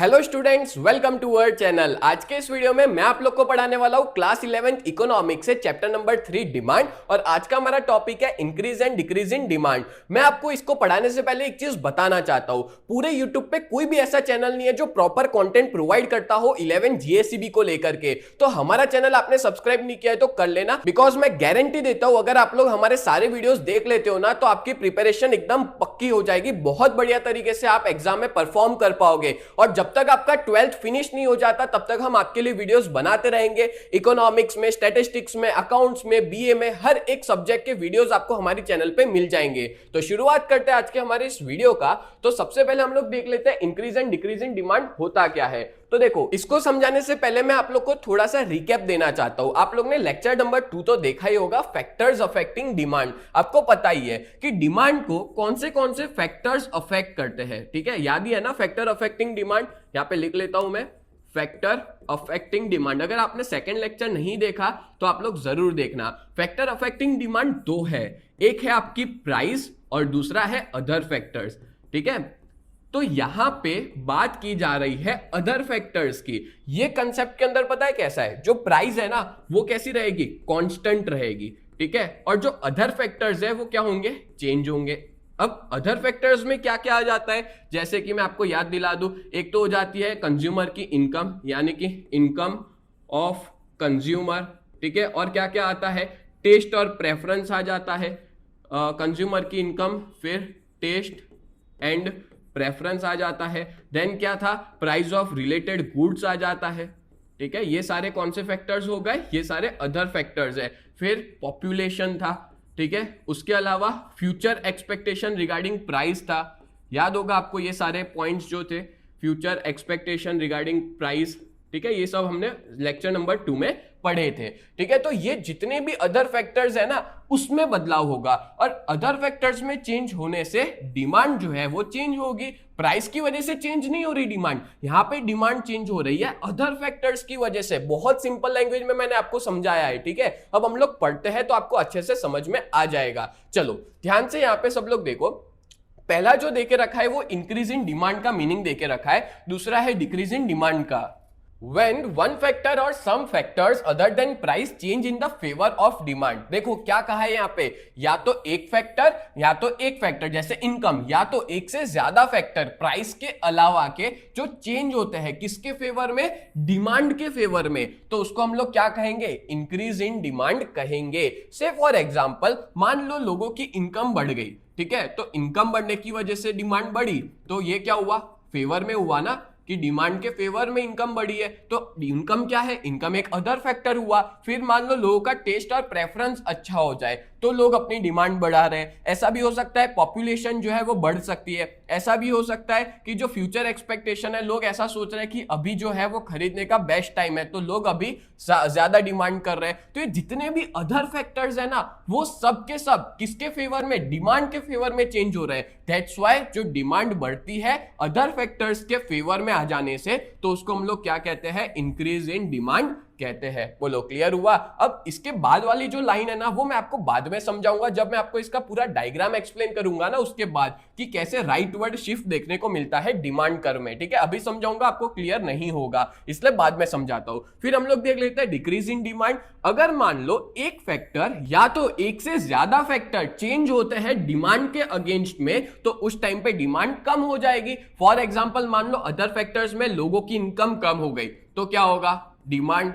Hello students, welcome to our channel. आज के इस वीडियो में मैं आप लोग को पढ़ाने वाला हूं क्लास 11th इकोनॉमिक्स से चैप्टर नंबर 3 डिमांड। और आज का हमारा टॉपिक है increase and decrease in demand. मैं आपको इसको पढ़ाने से पहले एक चीज बताना चाहता हूं, पूरे यूट्यूब पे कोई भी ऐसा चैनल नहीं है जो प्रॉपर कंटेंट प्रोवाइड करता हो 11 जीएससीबी को लेकर के। तो हमारा चैनल आपने सब्सक्राइब नहीं किया है तो कर लेना, बिकॉज मैं गारंटी देता हूं अगर आप लोग हमारे सारे वीडियोस देख लेते हो ना तो आपकी प्रिपरेशन एकदम पक्की हो जाएगी, बहुत बढ़िया तरीके से आप एग्जाम में परफॉर्म कर पाओगे। और जब तक आपका 12th फिनिश नहीं हो जाता तब तक हम आपके लिए वीडियोस बनाते रहेंगे। इकोनॉमिक्स में, स्टैटिस्टिक्स में, अकाउंट्स में, बीए में, हर एक सब्जेक्ट के वीडियोस आपको हमारी चैनल पे मिल जाएंगे। तो शुरुआत करते हैं आज के हमारे इस वीडियो का। तो सबसे पहले हम लोग देख लेते हैं increase and decrease in demand होता क्या है। तो देखो, इसको समझाने से पहले मैं आप लोग को थोड़ा सा रिकैप देना चाहता हूं। आप लोग ने लेक्चर नंबर 2 तो देखा ही होगा, फैक्टर्स अफेक्टिंग डिमांड। आपको पता ही है कि डिमांड को कौन से फैक्टर्स अफेक्ट करते हैं, ठीक है, याद ही है ना। फैक्टर अफेक्टिंग डिमांड यहां पे लिख लेता हूं मैं, फैक्टर अफेक्टिंग डिमांड। अगर आपने सेकंड लेक्चर नहीं देखा तो आप लोग जरूर देखना। फैक्टर अफेक्टिंग डिमांड दो है, एक है आपकी प्राइस और दूसरा है अदर फैक्टर्स, ठीक है। तो यहां पे बात की जा रही है अदर फैक्टर्स की। ये कंसेप्ट के अंदर पता है कैसा है, जो प्राइस है ना वो कैसी रहेगी, कांस्टेंट रहेगी, ठीक है। और जो अदर फैक्टर्स है वो क्या होंगे, चेंज होंगे। अब अदर फैक्टर्स में क्या क्या आ जाता है, जैसे कि मैं आपको याद दिला दूं, एक तो हो जाती है कंज्यूमर की इनकम, यानी कि इनकम ऑफ कंज्यूमर, ठीक है। और क्या क्या आता है, टेस्ट और प्रेफरेंस आ जाता है। कंज्यूमर की इनकम, फिर टेस्ट एंड प्रेफरेंस आ जाता है। देन क्या था, प्राइस ऑफ रिलेटेड गुड्स आ जाता है, ठीक है। ये सारे कौन से फैक्टर्स हो गए, ये सारे अदर फैक्टर्स है। फिर पॉपुलेशन था, ठीक है। उसके अलावा फ्यूचर एक्सपेक्टेशन रिगार्डिंग प्राइस था, याद होगा आपको ये सारे पॉइंट्स जो थे, फ्यूचर एक्सपेक्टेशन रिगार्डिंग प्राइस, ठीक है। ये सब हमने लेक्चर नंबर 2 में पढ़े थे, ठीक है। तो ये जितने भी अदर फैक्टर्स है ना उसमें बदलाव होगा, और अदर फैक्टर्स में चेंज होने से डिमांड जो है वो चेंज होगी। प्राइस की वजह से चेंज नहीं हो रही डिमांड, यहां पे डिमांड चेंज हो रही है अदर फैक्टर्स की वजह से। बहुत सिंपल लैंग्वेज में मैंने आपको समझाया है, ठीक है। अब हम लोग पढ़ते हैं तो आपको अच्छे से समझ में आ जाएगा। चलो ध्यान से यहां पे सब लोग देखो, पहला जो देके रखा है वो इंक्रीज इन डिमांड का मीनिंग देके रखा है, दूसरा है डिक्रीज इन डिमांड का। When one factor or some factors other than price change in the favor of demand। देखो क्या कहा है यहाँ पे, या तो एक फैक्टर या तो एक फैक्टर जैसे इनकम, या तो एक से ज्यादा फैक्टर प्राइस के अलावा के जो चेंज होते हैं किसके फेवर में, डिमांड के फेवर में, तो उसको हम लोग क्या कहेंगे, इंक्रीज इन डिमांड कहेंगे। से फॉर एग्जांपल मान लो लोगों की इनकम बढ़ गई, ठीक है, तो इनकम बढ़ने की वजह से डिमांड बढ़ी, तो ये क्या हुआ, फेवर में हुआ ना, कि डिमांड के फेवर में इनकम बढ़ी है। तो इनकम क्या है, इनकम एक अदर फैक्टर हुआ। फिर मान लो लोगों का टेस्ट और प्रेफरेंस अच्छा हो जाए तो लोग अपनी डिमांड बढ़ा रहे हैं। ऐसा भी हो सकता है पॉपुलेशन जो है वो बढ़ सकती है। ऐसा भी हो सकता है कि जो फ्यूचर एक्सपेक्टेशन है, लोग ऐसा सोच रहे हैं कि अभी जो है वो खरीदने का बेस्ट टाइम है, तो लोग अभी ज्यादा डिमांड कर रहे हैं। तो ये जितने भी अदर फैक्टर्स है ना वो सब के सब किसके फेवर में, डिमांड के फेवर में चेंज हो रहे हैं। दैट्स व्हाई जो डिमांड बढ़ती है अदर फैक्टर्स के फेवर में आ जाने से, तो उसको हम लोग क्या कहते हैं, इंक्रीज इन डिमांड कहते हैं। बोलो क्लियर हुआ। अब इसके बाद वाली जो लाइन है ना वो मैं आपको बाद में समझाऊंगा, जब मैं आपको इसका पूरा डायग्राम एक्सप्लेन करूंगा ना उसके बाद, कि कैसे राइट वर्ड शिफ्ट देखने को मिलता है डिमांड कर्व में, ठीक है। अभी समझाऊंगा, आपको क्लियर नहीं होगा इसलिए बाद में समझाता हूं। फिर हम लोग देख लेते हैं डिक्रीज इन डिमांड। अगर मान लो एक फैक्टर या तो एक से ज्यादा फैक्टर चेंज होते हैं डिमांड के अगेंस्ट में, तो उस टाइम पे डिमांड कम हो जाएगी। फॉर एग्जाम्पल मान लो अदर फैक्टर्स में लोगों की इनकम कम हो गई तो क्या होगा, डिमांड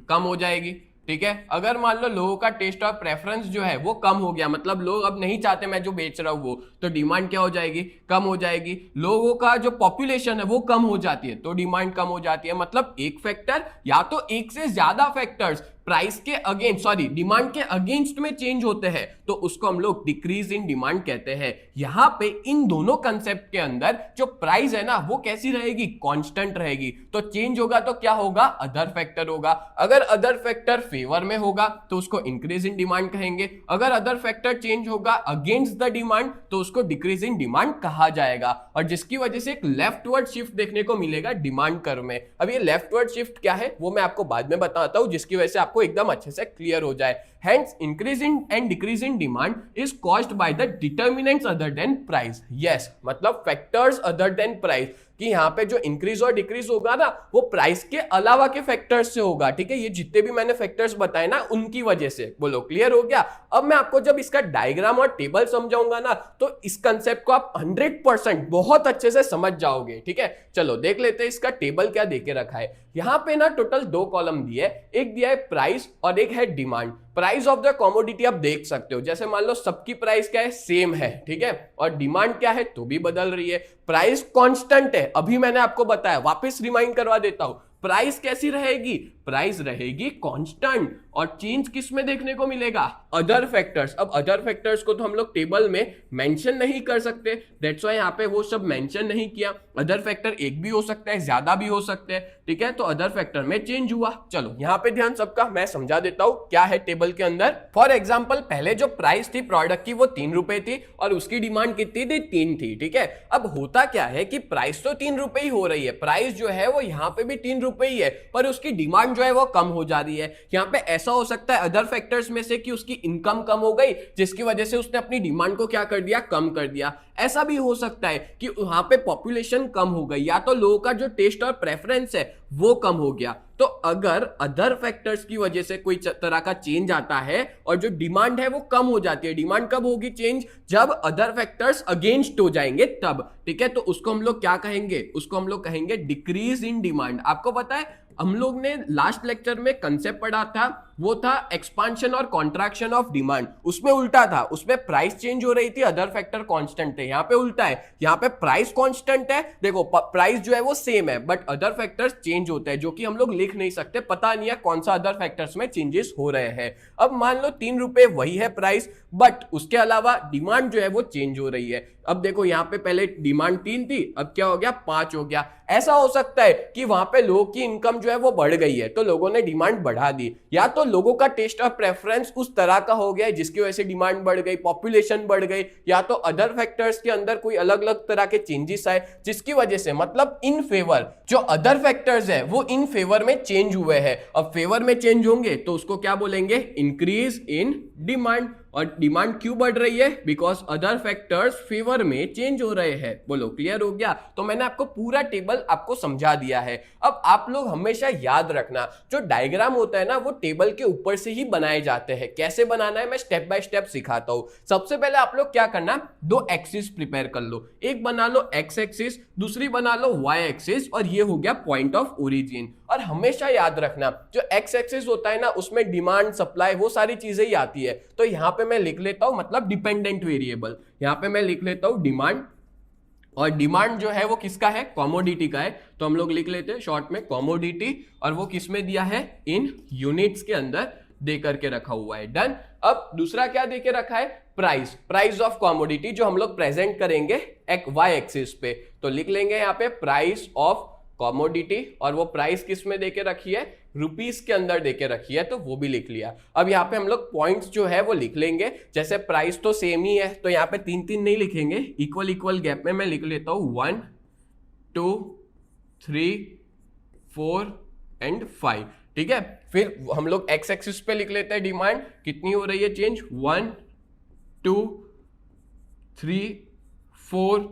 कम हो जाएगी, ठीक है। अगर मान लो लोगों का टेस्ट और प्रेफरेंस जो है वो कम हो गया, मतलब लोग अब नहीं चाहते मैं जो बेच रहा हूं वो, तो डिमांड क्या हो जाएगी, कम हो जाएगी। लोगों का जो पॉपुलेशन है वो कम हो जाती है तो डिमांड कम हो जाती है। मतलब एक फैक्टर या तो एक से ज्यादा फैक्टर्स प्राइस के अगेंस्ट, सॉरी डिमांड के अगेंस्ट में चेंज होते हैं तो उसको हम लोग डिक्रीज इन डिमांड कहते हैं। यहां पे इन दोनों कंसेप्ट के अंदर जो प्राइस है ना वो कैसी रहेगी, कांस्टेंट रहेगी। तो चेंज होगा तो क्या होगा, अदर फैक्टर होगा। अगर अदर फैक्टर फेवर में होगा तो उसको इंक्रीज इन डिमांड कहेंगे। अगर अदर फैक्टर चेंज होगा अगेंस्ट द डिमांड तो उसको डिक्रीज इन डिमांड कहा जाएगा। और जिसकी वजह से एक लेफ्टवर्ड शिफ्ट देखने को मिलेगा डिमांड कर्व में। अब ये लेफ्टवर्ड शिफ्ट क्या है वो मैं आपको बाद में बताता हूं, जिसकी वजह से आपको एकदम अच्छे से क्लियर हो जाए। Hence, increase in and decrease in demand is caused by the determinants other than price. Yes, मतलब factors other than price। कि यहाँ पे जो इंक्रीज और डिक्रीज होगा ना वो प्राइस के अलावा के फैक्टर्स से होगा, ठीक है। ये जितने भी मैंने फैक्टर्स बताए ना उनकी वजह से। बोलो क्लियर हो गया। अब मैं आपको जब इसका डायग्राम और टेबल समझाऊंगा ना तो इस कंसेप्ट को आप 100% बहुत अच्छे से समझ जाओगे, ठीक है। चलो देख लेते हैं इसका टेबल क्या देके रखा है। यहां पे ना टोटल 2 कॉलम दिए, एक दिया है प्राइस और एक है demand. Price of the commodity आप देख सकते हो, जैसे मान लो सबकी प्राइस क्या है, सेम है, ठीक है, और डिमांड क्या है तो भी बदल रही है। प्राइस कांस्टेंट है, अभी मैंने आपको बताया, वापस रिमाइंड करवा देता हूं। प्राइस कैसी रहेगी, प्राइस रहेगी कांस्टेंट, और चेंज किस में देखने को मिलेगा, अदर फैक्टर्स। अब अदर फैक्टर्स को तो हम लोग टेबल में मेंशन नहीं कर सकते, दैट्स व्हाई यहाँ पे वो सब मेंशन नहीं किया। अदर फैक्टर एक भी हो सकता है, ज्यादा भी हो सकते हैं, ठीक है, तो अदर फैक्टर में चेंज हुआ। चलो यहाँ पे ध्यान सबका मैं समझा देता हूं क्या है टेबल के अंदर। फॉर एग्जाम्पल पहले जो प्राइस थी प्रोडक्ट की वो 3 रुपए थी और उसकी डिमांड कितनी थी, 3 थी, ठीक है। अब होता क्या है कि प्राइस तो 3 रुपए ही हो रही है, प्राइस जो है वो यहाँ पे भी 3 रुपए ही है, पर उसकी डिमांड जो है वो कम हो जा रही है। यहाँ पे ऐसा हो सकता है अदर फैक्टर्स में से कि उसकी इनकम कम हो गई जिसकी वजह से उसने अपनी डिमांड को क्या कर दिया, कम कर दिया। ऐसा भी हो सकता है कि वहां पे पॉपुलेशन कम हो गई, या तो लोगों का जो टेस्ट और प्रेफरेंस है वो कम हो गया। तो अगर अदर फैक्टर्स की वजह से कोई तरह का चेंज आता है और जो डिमांड है वो कम हो जाती है, डिमांड कब होगी चेंज, जब अदर फैक्टर्स अगेंस्ट हो जाएंगे तब, ठीक है। तो उसको हम लोग क्या कहेंगे, उसको हम लोग कहेंगे डिक्रीज इन डिमांड। आपको पता है हम लोग ने लास्ट लेक्चर में कंसेप्ट पढ़ा था, वो था एक्सपांशन और कॉन्ट्रैक्शन ऑफ डिमांड। उसमें उल्टा था, उसमें प्राइस चेंज हो रही थी, अदर फैक्टर कांस्टेंट थे। यहाँ पे उल्टा है, यहाँ पे प्राइस कांस्टेंट है, देखो प्राइस जो है वो सेम है बट अदर फैक्टर्स चेंज होते हैं, जो कि हम लोग लिख नहीं सकते, पता नहीं है कौन सा अदर फैक्टर्स में चेंजेस हो रहे हैं। अब मान लो 3 रुपए वही है प्राइस, बट उसके अलावा डिमांड जो है वो चेंज हो रही है। अब देखो यहाँ पे पहले डिमांड 3 थी, अब क्या हो गया, 5 हो गया। ऐसा हो सकता है कि वहां पे लोगों की इनकम जो है वो बढ़ गई है तो लोगों ने डिमांड बढ़ा दी, या तो लोगों का टेस्ट और प्रेफरेंस उस तरह का हो गया है जिसकी वजह से डिमांड बढ़ गई, पॉपुलेशन बढ़ गई, या तो अदर फैक्टर्स के अंदर कोई अलग अलग तरह के चेंजेस आए जिसकी वजह से, मतलब इन फेवर, जो अदर फैक्टर्स है वो इन फेवर में चेंज हुए हैं। अब फेवर में चेंज होंगे तो उसको क्या बोलेंगे, इंक्रीज इन डिमांड। और डिमांड क्यों बढ़ रही है, बिकॉज अदर फैक्टर्स फेवर में चेंज हो रहे हैं। बोलो क्लियर हो गया। तो मैंने आपको पूरा टेबल आपको समझा दिया है। अब आप लोग हमेशा याद रखना, जो डायग्राम होता है ना वो टेबल के ऊपर से ही बनाए जाते हैं। कैसे बनाना है मैं स्टेप बाय स्टेप सिखाता हूं। सबसे पहले आप लोग क्या करना, 2 एक्सिस प्रिपेयर कर लो, एक बना लो एक्स एक्सिस, दूसरी बना लो वाई एक्सिस, और ये हो गया पॉइंट ऑफ ओरिजिन। और हमेशा याद रखना जो एक्स एक्सिस होता है ना उसमें डिमांड, सप्लाई, वो सारी चीजें ही आती है। तो यहां पे मैं लिख लेता हूं, मतलब डिपेंडेंट वेरिएबल, यहां पे मैं लिख लेता हूं डिमांड, और डिमांड जो है वो किसका है, कमोडिटी का है, तो हम लोग लिख लेते हैं शॉर्ट में कमोडिटी, और वो किस में दिया है, इन यूनिट्स के अंदर दे करके रखा हुआ है। डन। अब दूसरा क्या दे के रखा है, प्राइस, प्राइस ऑफ कमोडिटी, जो हम लोग प्रेजेंट करेंगे वाई एक्सिस पे, तो लिख लेंगे यहाँ पे प्राइस ऑफ कमोडिटी, और वो प्राइस किस में देके रखी है, रुपीस के अंदर देके रखी है, तो वो भी लिख लिया। अब यहाँ पे हम लोग पॉइंट्स जो है वो लिख लेंगे, जैसे प्राइस तो सेम ही है तो यहाँ पे 3-3 नहीं लिखेंगे, इक्वल इक्वल गैप में मैं लिख लेता हूं 1 2 3 4 एंड 5, ठीक है। फिर हम लोग एक्स एक्सिस पे लिख लेते हैं डिमांड कितनी हो रही है चेंज, 1 2 3 4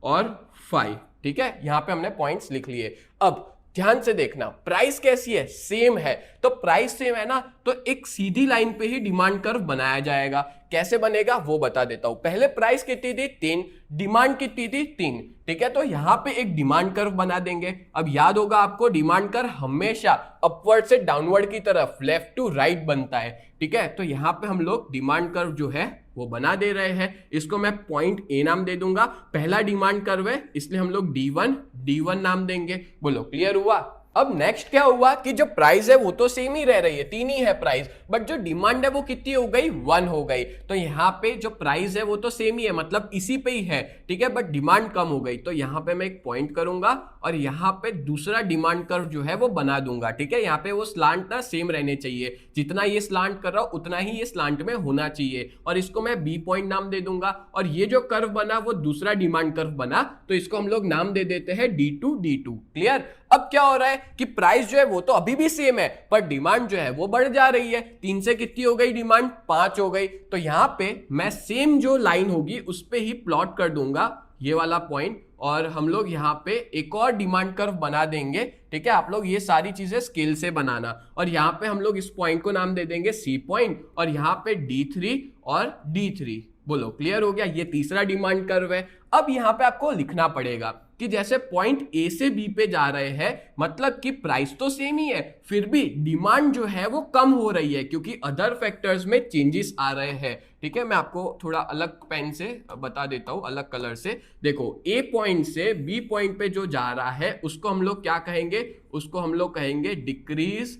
और 5, ठीक है। यहां पे हमने पॉइंट्स लिख लिए। अब ध्यान से देखना, प्राइस कैसी है, सेम है, तो प्राइस सेम है ना, तो एक सीधी लाइन पे ही डिमांड कर्व बनाया जाएगा। कैसे बनेगा वो बता देता हूं। पहले प्राइस कितनी थी, 3, डिमांड कितनी थी, 3, ठीक है। तो यहां पे एक डिमांड कर्व बना देंगे। अब याद होगा आपको, डिमांड कर्व हमेशा अपवर्ड से डाउनवर्ड की तरफ, लेफ्ट टू राइट बनता है, ठीक है। तो यहां पे हम लोग डिमांड कर्व जो है वो बना दे रहे हैं। इसको मैं पॉइंट ए नाम दे दूंगा, पहला डिमांड कर्व है इसलिए हम लोग D1 नाम देंगे। बोलो क्लियर हुआ। अब नेक्स्ट क्या हुआ कि जो प्राइस है वो तो सेम ही रह रही है, 3 ही है प्राइस, बट जो डिमांड है वो कितनी हो गई, 1 हो गई। तो यहाँ पे जो प्राइस है वो तो सेम ही है, मतलब इसी पे ही है, ठीक है, बट डिमांड कम हो गई। तो यहाँ पे मैं एक पॉइंट करूंगा और यहाँ पे दूसरा डिमांड कर्व जो है वो बना दूंगा, ठीक है। यहाँ पे वो स्लांट ना सेम रहने चाहिए, जितना ये स्लांट कर रहा हूं उतना ही ये स्लांट में होना चाहिए, और इसको मैं बी पॉइंट नाम दे दूंगा। और ये जो कर्व बना वो दूसरा डिमांड कर्व बना, तो इसको हम लोग नाम दे देते हैं D2। क्लियर। अब क्या हो रहा है कि प्राइस जो है वो तो अभी भी सेम है, पर डिमांड जो है वो बढ़ जा रही है। 3 से कितनी हो गई डिमांड, 5 हो गई। तो यहां पे मैं सेम जो लाइन होगी उस पे ही प्लॉट कर दूंगा ये वाला पॉइंट, और हम लोग यहाँ पे एक और डिमांड कर्व बना देंगे। ठीक है, आप लोग ये सारी चीजें स्केल से बनाना, और यहाँ पे हम लोग इस पॉइंट को नाम दे देंगे सी पॉइंट, और यहाँ पे D3 और D3। बोलो क्लियर हो गया? ये तीसरा डिमांड कर्व है। अब यहाँ पे आपको लिखना पड़ेगा कि जैसे पॉइंट ए से बी पे जा रहे हैं, मतलब कि प्राइस तो सेम ही है, फिर भी डिमांड जो है वो कम हो रही है क्योंकि अदर फैक्टर्स में चेंजेस आ रहे हैं। ठीक है, मैं आपको थोड़ा अलग पेन से बता देता हूं, अलग कलर से। देखो, ए पॉइंट से बी पॉइंट पे जो जा रहा है उसको हम लोग क्या कहेंगे? उसको हम लोग कहेंगे डिक्रीज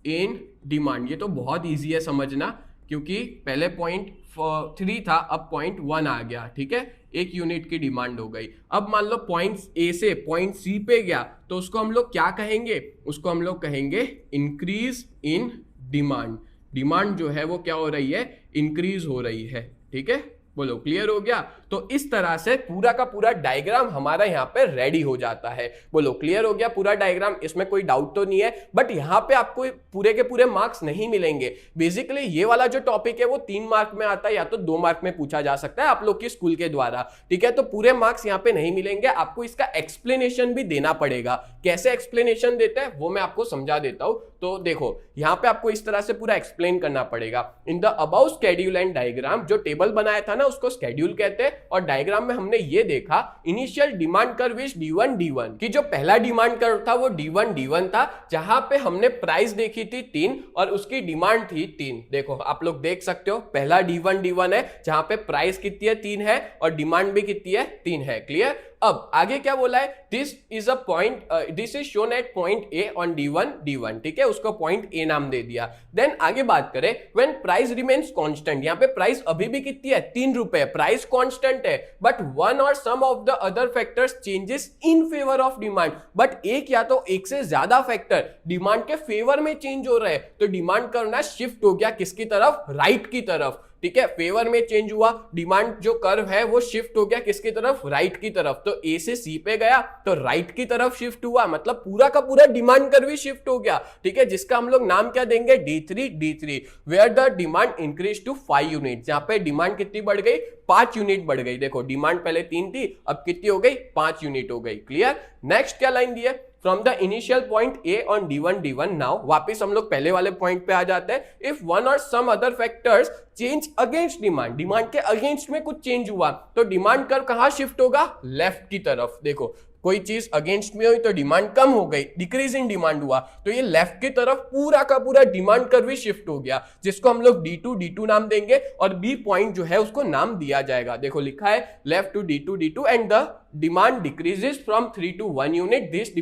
इन डिमांड। ये तो बहुत ईजी है समझना, क्योंकि पहले पॉइंट 3 था, अब पॉइंट 1 आ गया। ठीक है, 1 यूनिट की डिमांड हो गई। अब मान लो पॉइंट ए से पॉइंट सी पे गया, तो उसको हम लोग क्या कहेंगे? उसको हम लोग कहेंगे इंक्रीज इन डिमांड। डिमांड जो है वो क्या हो रही है? इंक्रीज हो रही है। ठीक है, बोलो क्लियर हो गया? तो इस तरह से पूरा का पूरा डायग्राम हमारा यहाँ पे रेडी हो जाता है। बोलो क्लियर हो गया पूरा डायग्राम? इसमें कोई डाउट तो नहीं है, बट यहाँ पे आपको पूरे के पूरे मार्क्स नहीं मिलेंगे। बेसिकली ये वाला जो टॉपिक है वो 3 मार्क में आता है, या तो 2 मार्क में पूछा जा सकता है आप लोग की स्कूल के द्वारा। ठीक है, तो पूरे मार्क्स यहाँ पे नहीं मिलेंगे, आपको इसका एक्सप्लेनेशन भी देना पड़ेगा। कैसे एक्सप्लेनेशन देते हैं वो मैं आपको समझा देता हूं। तो देखो, यहाँ पे आपको इस तरह से पूरा एक्सप्लेन करना पड़ेगा। In the above schedule and diagram, जो टेबल बनाया था ना उसको स्केड्यूल कहते हैं, और डायग्राम में हमने ये देखा initial demand curve is D1 D1, कि जो पहला डिमांड कर्व था वो D1 D1 था, जहां पे हमने प्राइस देखी थी 3 और उसकी डिमांड थी 3। देखो आप लोग देख सकते हो, पहला D1 D1 है जहां पे प्राइस कितनी है? 3 है, और डिमांड भी कितनी है? 3 है। क्लियर? अब आगे क्या बोला है? This is a point, this is shown at point A on D1 D1। ठीक है, उसको पॉइंट ए नाम दे दिया। देन आगे बात करें, व्हेन प्राइस रिमेन्स कांस्टेंट, यहाँ पे प्राइस अभी भी कितनी है? 3 रुपए, प्राइस कांस्टेंट है, but one or some of the other factors changes in favour of demand. But एक या तो एक से ज्यादा फैक्टर डिमांड के फेवर में चेंज हो रहे हैं, तो डिमांड करना शिफ्ट हो गया किसकी तरफ? राइट की तरफ। ठीक है, फेवर में चेंज हुआ, डिमांड जो कर्व है वो शिफ्ट हो गया किसकी तरफ? राइट की तरफ। तो ए से सी पे गया तो राइट की तरफ शिफ्ट हुआ, मतलब पूरा का पूरा डिमांड कर्व ही शिफ्ट हो गया। ठीक है, जिसका हम लोग नाम क्या देंगे? D3 where the demand increase to 5 unit. जहां पे डिमांड कितनी बढ़ गई? 5 यूनिट बढ़ गई। देखो, डिमांड पहले 3 थी, अब कितनी हो गई? 5 यूनिट हो गई। क्लियर? नेक्स्ट क्या लाइन दी है? From the initial point A on D1 D1, now वापिस हम लोग पहले वाले पॉइंट पे आ जाते हैं। If one or some other factors change against demand, demand के अगेंस्ट में कुछ चेंज हुआ तो डिमांड कर्व कहां शिफ्ट होगा? लेफ्ट की तरफ। देखो, कोई चीज अगेंस्ट में हुई तो डिमांड कम हो गई, डिक्रीज इन डिमांड हुआ, तो ये लेफ्ट की तरफ पूरा का पूरा डिमांड कर्व भी शिफ्ट हो गया, जिसको हम लोग D2 नाम देंगे, और बी पॉइंट जो है उसको नाम दिया जाएगा। देखो लिखा है left to D2 and the demand decreases from 3 to 1 unit. This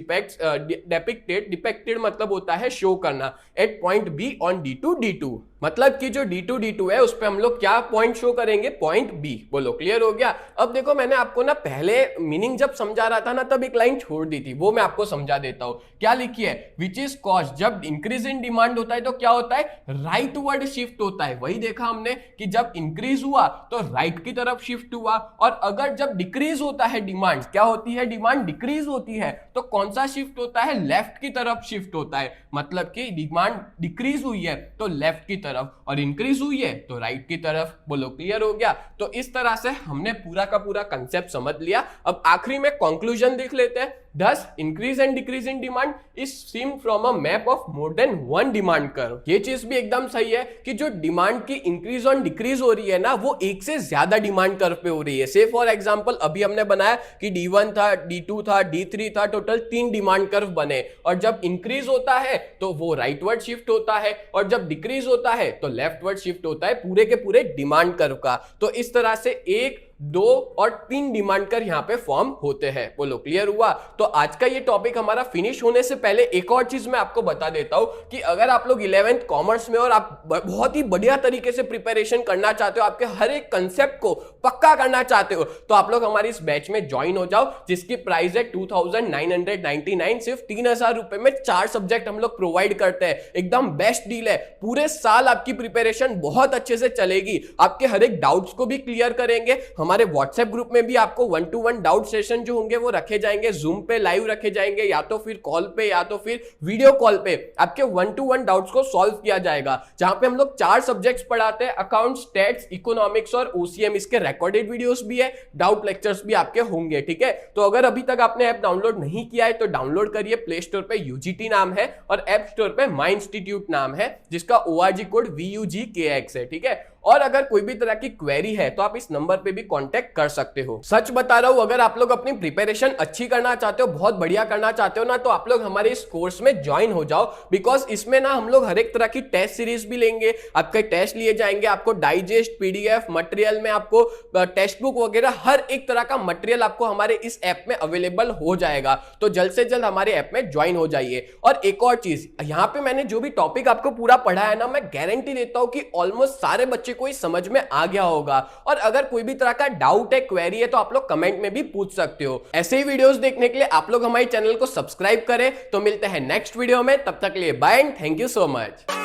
depicted मतलब होता है शो करना, eight point be on D2 मतलब कि जो D2 है उस पे हम लोग क्या पॉइंट शो करेंगे? Point B. बोलो क्लियर हो गया? अब देखो, मैंने आपको ना पहले मीनिंग जब समझा रहा था ना, तब एक लाइन छोड़ दी थी, वो मैं आपको समझा देता हूं। क्या लिखी है? विच इज कॉस्ट, जब इंक्रीज इन डिमांड होता है तो क्या होता है? राइट वर्ड शिफ्ट होता है। वही देखा हमने कि जब इंक्रीज हुआ तो राइट की तरफ शिफ्ट हुआ, और अगर जब डिक्रीज होता है डिमांड, क्या होती है? डिमांड डिक्रीज होती है, तो कौन सा शिफ्ट होता है? लेफ्ट की तरफ शिफ्ट होता है। मतलब कि डिमांड डिक्रीज हुई है तो लेफ्ट की तरफ, और इंक्रीज हुई है तो राइट की तरफ। बोलो क्लियर हो गया? तो इस तरह से हमने पूरा का पूरा कंसेप्ट समझ लिया। अब आखिरी में कंक्लूजन देख लेते हैं। Thus, increase and decrease in demand is seen from a map of more than one demand curve। ये चीज भी एकदम सही है कि जो डिमांड की इंक्रीज और डिक्रीज हो रही है ना, वो एक से ज्यादा डिमांड कर्व पे हो रही है। से फॉर एग्जांपल अभी हमने बनाया कि D1 था, D2 था, D3 था, टोटल 3 डिमांड कर्व बने, और जब इंक्रीज होता है तो वो राइटवर्ड शिफ्ट होता है, और जब डिक्रीज होता है तो लेफ्टवर्ड शिफ्ट होता है पूरे के पूरे डिमांड कर्व का। तो इस तरह से 1, 2 और 3 डिमांड कर्व यहाँ पे फॉर्म होते हैं। बोलो क्लियर हुआ? तो आज का ये टॉपिक हमारा फिनिश होने से पहले एक और चीज मैं आपको बता देता हूं कि अगर आप लोग 11th कॉमर्स में और आप बहुत ही बढ़िया तरीके से प्रिपरेशन करना चाहते हो, आपके हर एक कंसेप्ट को पक्का करना चाहते हो, तो आप लोग हमारी इस बैच में ज्वाइन हो जाओ, जिसकी प्राइस है 2999। सिर्फ 3000 रुपए में 4 सब्जेक्ट हम लोग प्रोवाइड करते हैं। एकदम बेस्ट डील है। पूरे साल आपकी प्रिपरेशन बहुत अच्छे से चलेगी, आपके हर एक डाउट्स को भी क्लियर करेंगे। हमारे व्हाट्सएप ग्रुप में भी आपको 1-to-1 डाउट सेशन जो होंगे वो रखे जाएंगे, जूम पे लाइव रखे जाएंगे, या तो फिर कॉल पे या तो फिर वीडियो कॉल पे आपके 1-to-1 डाउट्स को सॉल्व किया जाएगा, जहां पे हम लोग 4 सब्जेक्ट्स पढ़ाते हैं, अकाउंट्स, स्टैट्स, इकोनॉमिक्स और ओसीएम। इसके रिकॉर्डेड वीडियोस भी है, डाउट लेक्चर्स भी आपके होंगे, ठीक है। तो अगर अभी तक आपने ऐप डाउनलोड नहीं किया है तो डाउनलोड करिए। प्ले स्टोर पे यूजीटी नाम है और ऐप स्टोर पे माई इंस्टीट्यूट नाम है, जिसका ORG कोड VUGKX है, ठीक है। और अगर कोई भी तरह की क्वेरी है तो आप इस नंबर पे भी कांटेक्ट कर सकते हो। सच बता रहा हूं, अगर आप लोग अपनी प्रिपरेशन अच्छी करना चाहते हो, बहुत बढ़िया करना चाहते हो ना, तो आप लोग हमारे इस कोर्स में ज्वाइन हो जाओ। बिकॉज इसमें ना हम लोग हर एक तरह की टेस्ट सीरीज भी लेंगे, आपके टेस्ट लिए जाएंगे, आपको डाइजेस्ट, PDF मटेरियल में आपको टेक्स्ट बुक वगैरह हर एक तरह का मटेरियल आपको हमारे इस ऐप में अवेलेबल हो जाएगा। तो जल्द से जल्द हमारे ऐप में ज्वाइन हो जाइए। और एक और चीज, यहां पे मैंने जो भी टॉपिक आपको पूरा पढ़ा है ना, मैं गारंटी देता हूं कि ऑलमोस्ट सारे बच्चे कोई समझ में आ गया होगा। और अगर कोई भी तरह का डाउट है, क्वेरी है, तो आप लोग कमेंट में भी पूछ सकते हो। ऐसे ही वीडियोस देखने के लिए आप लोग हमारे चैनल को सब्सक्राइब करें। तो मिलते हैं नेक्स्ट वीडियो में, तब तक के लिए bye and thank you so much.